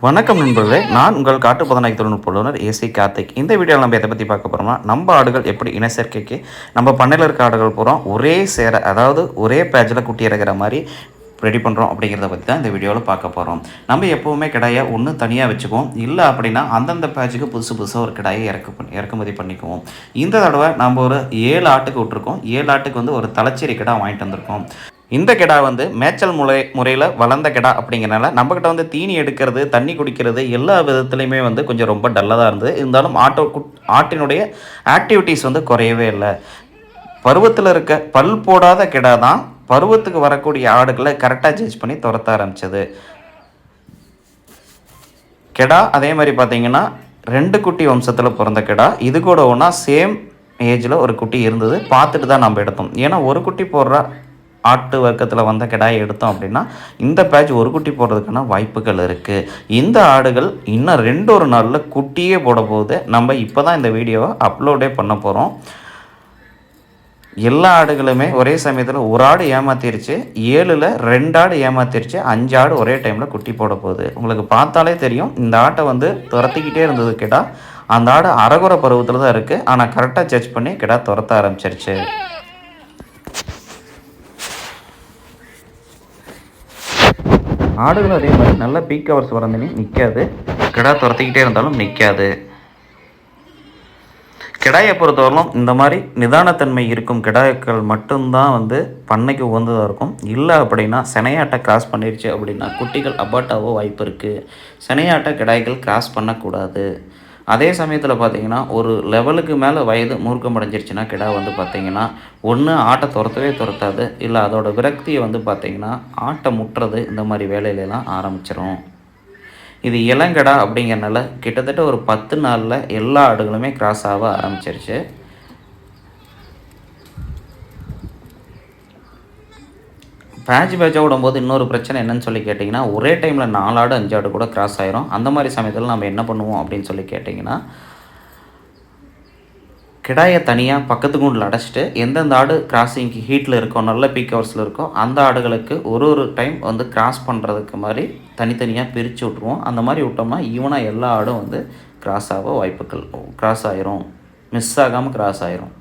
வணக்கம் நண்பர்களே, நான் உங்கள் காட்டுப்பதனாய் தொழில்நுட்ப வல்லுநர் ஏசி கார்த்திக். இந்த வீடியோவில் நம்ம எதை பற்றி பார்க்க போகிறோம்னா, நம்ம ஆடுகள் எப்படி இனச்சேர்க்கைக்கு நம்ம பண்ணையில் இருக்க ஆடுகள் பூரா ஒரே சேர, அதாவது ஒரே பேட்சில் குட்டி இறக்குற மாதிரி ரெடி பண்ணுறோம் அப்படிங்கிறத பற்றி தான் இந்த வீடியோவில் பார்க்க போகிறோம். நம்ம எப்போவுமே கிடாயை ஒன்று தனியாக வச்சுக்குவோம், இல்லை அப்படின்னா அந்தந்த பேட்சுக்கு புதுசாக ஒரு கிடாயை இறக்குமதி பண்ணிக்குவோம். இந்த தடவை நம்ம ஒரு 7 ஆட்டுக்கு விட்டுருக்கோம். 7 ஆட்டுக்கு வந்து ஒரு தலைச்சேரி கிடா வாங்கிட்டு வந்திருக்கோம். இந்த கிடா வந்து மேய்ச்சல் முறையில் வளர்ந்த கிடா அப்படிங்கிறனால நம்மக்கிட்ட வந்து தீனி எடுக்கிறது, தண்ணி குடிக்கிறது எல்லா விதத்துலையுமே வந்து கொஞ்சம் ரொம்ப டல்லாக தான் இருந்தது. இருந்தாலும் ஆட்டினுடைய ஆக்டிவிட்டீஸ் வந்து குறையவே இல்லை. பருவத்தில் இருக்க பல் போடாத கிடா தான் பருவத்துக்கு வரக்கூடிய ஆடுகளை கரெக்டாக ஜட்ஜ் பண்ணி துரத்த ஆரம்பித்தது. கிடா அதே மாதிரி பார்த்திங்கன்னா 2 குட்டி வம்சத்தில் பிறந்த கிடா. இது கூட ஒன்றா சேம் ஏஜில் ஒரு குட்டி இருந்தது. பார்த்துட்டு தான் நம்ம எடுத்தோம். ஏன்னா ஒரு குட்டி போடுற ஆட்டு வர்க்கத்தில் வந்த கிடாயை எடுத்தோம் அப்படின்னா இந்த பேட்ச் ஒரு குட்டி போடுறதுக்கான வாய்ப்புகள் இருக்குது. இந்த ஆடுகள் இன்னும் 2 நாளில் குட்டியே போட போகுது. நம்ம இப்போ தான் இந்த வீடியோவை அப்லோடே பண்ண போகிறோம். எல்லா ஆடுகளுமே ஒரே சமயத்தில் ஒரு ஆடு ஏமாத்திருச்சு, 7ல் 2 ஆடு ஏமாத்திருச்சு, 5 ஆடு ஒரே டைமில் குட்டி போட போகுது. உங்களுக்கு பார்த்தாலே தெரியும், இந்த ஆட்டை வந்து துரத்திக்கிட்டே இருந்தது கிடா. அந்த ஆடு அரைகுறை பருவத்தில் தான் இருக்குது. ஆனால் கரெக்டாக ஜட்ஜ் பண்ணி கிடா துரத்த ஆரம்பிச்சிருச்சு. ஆடுகள் அதே மாதிரி நல்ல பீக் ஹவர்ஸ் வரந்தனே நிற்காது, கிடா துரத்திக்கிட்டே இருந்தாலும் நிற்காது. கிடாயை பொறுத்தவரையிலும் இந்த மாதிரி நிதானத்தன்மை இருக்கும் கிடாய்கள் மட்டும்தான் வந்து பண்ணைக்கு உகந்ததாக இருக்கும். இல்லை அப்படின்னா சினையாட்டை கிராஸ் பண்ணிடுச்சு அப்படின்னா குட்டிகள் அபாட்டாவோ வாய்ப்பு இருக்குது. சினையாட்டை கிடாய்கள் கிராஸ் பண்ணக்கூடாது. அதே சமயத்தில் பார்த்திங்கன்னா ஒரு லெவலுக்கு மேலே வயது மூர்க்கம் அடைஞ்சிருச்சுன்னா கிடா வந்து பார்த்திங்கன்னா ஒன்று ஆட்டை துரத்தாது, இல்லை அதோட விரக்தியை வந்து பார்த்திங்கன்னா ஆட்டை முட்டுறது, இந்த மாதிரி வேலையிலலாம் ஆரம்பிச்சிடும். இது இளங்கடா அப்படிங்கிறனால கிட்டத்தட்ட ஒரு 10 நாளில் எல்லா ஆடுகளுமே கிராஸ் ஆக ஆரம்பிச்சிருச்சு. பேட்சாக விடும்போது இன்னொரு பிரச்சனை என்னன்னு சொல்லி கேட்டிங்கன்னா, ஒரே டைமில் 4 ஆடு 5 ஆடு கூட கிராஸ் ஆயிரும். அந்த மாதிரி சமயத்தில் நம்ம என்ன பண்ணுவோம் அப்படின்னு சொல்லி கேட்டிங்கன்னா, கிடாயை தனியாக பக்கத்து கூண்டில் அடைச்சிட்டு எந்தெந்த ஆடு கிராஸிங்க்கு ஹீட்டில் இருக்கோ, நல்ல பீக் ஹவர்ஸில் இருக்கோ, அந்த ஆடுகளுக்கு ஒரு டைம் வந்து கிராஸ் பண்ணுறதுக்கு மாதிரி தனித்தனியாக பிரித்து விட்ருவோம். அந்த மாதிரி விட்டோம்னா ஈவனாக எல்லா ஆடும் வந்து கிராஸ் ஆக வாய்ப்புகள், கிராஸ் ஆயிரும், மிஸ் ஆகாமல் கிராஸ் ஆயிரும்.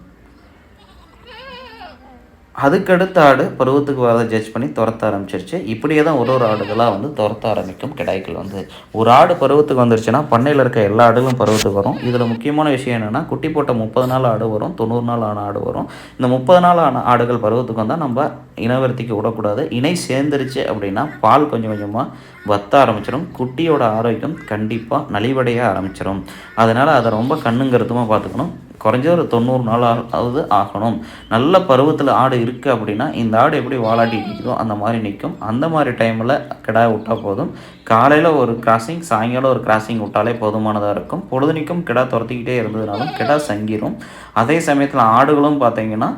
அதுக்கடுத்த ஆடு பருவத்துக்கு வரதை ஜட்ஜ் பண்ணி துரத்த ஆரம்பிச்சிருச்சு. இப்படியே தான் ஒரு ஆடுகளாக வந்து துரத்த ஆரம்பிக்கும் கிடாய்கள் வந்து. ஒரு ஆடு பருவத்துக்கு வந்துருச்சுன்னா பண்ணையில் இருக்க எல்லா ஆடுகளும் பருவத்துக்கு வரும். இதில் முக்கியமான விஷயம் என்னென்னா, குட்டி போட்ட 30 நாள் ஆடு வரும், 90 நாள் ஆன ஆடு வரும். இந்த 30 நாள் ஆன ஆடுகள் பருவத்துக்கு வந்தால் நம்ம இனவர்த்திக்கு விடக்கூடாது. இணை சேர்ந்துருச்சு அப்படின்னா பால் கொஞ்சம் கொஞ்சமாக வத்த ஆரம்பிச்சிடும். குட்டியோட ஆரோக்கியம் கண்டிப்பாக நலிவடைய ஆரம்பிச்சிடும். அதனால் அதை ரொம்ப கண்ணுங்கருத்துமாக பார்த்துக்கணும். குறைஞ்ச ஒரு 90 நாளாவது ஆகணும். நல்ல பருவத்தில் ஆடு இருக்குது அப்படின்னா இந்த ஆடு எப்படி வாலாட்டி நிற்குதோ அந்த மாதிரி நிற்கும். அந்த மாதிரி டைமில் கிடாய் விட்டால் போதும். காலையில் ஒரு கிராசிங், சாயங்காலம் ஒரு கிராசிங் விட்டாலே போதுமானதாக இருக்கும். பொழுதுனிக்கும் கிடா துரத்திக்கிட்டே இருந்ததுனாலும் கிடா சங்கிரும். அதே சமயத்தில் ஆடுகளும் பார்த்திங்கன்னா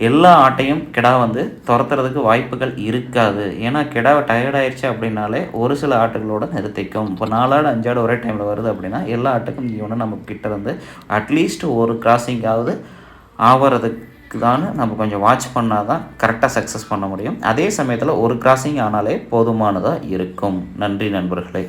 எல்லா ஆட்டையும் கிடா வந்து துரத்துறதுக்கு வாய்ப்புகள் இருக்காது. ஏன்னா கிடா டயர்டாயிடுச்சு அப்படின்னாலே ஒரு சில ஆட்டுகளோட நிறுத்திக்கும். இப்போ 4 ஆடு 5 ஆடு ஒரே டைமில் வருது அப்படின்னா எல்லா ஆட்டுக்கும் இவனை நம்ம கிட்ட வந்து அட்லீஸ்ட் ஒரு கிராசிங்காவது ஆகிறதுக்கு தான் நம்ம கொஞ்சம் வாட்ச் பண்ணால் தான் கரெக்டாக சக்ஸஸ் பண்ண முடியும். அதே சமயத்தில் ஒரு கிராசிங் ஆனாலே போதுமானதாக இருக்கும். நன்றி நண்பர்களே.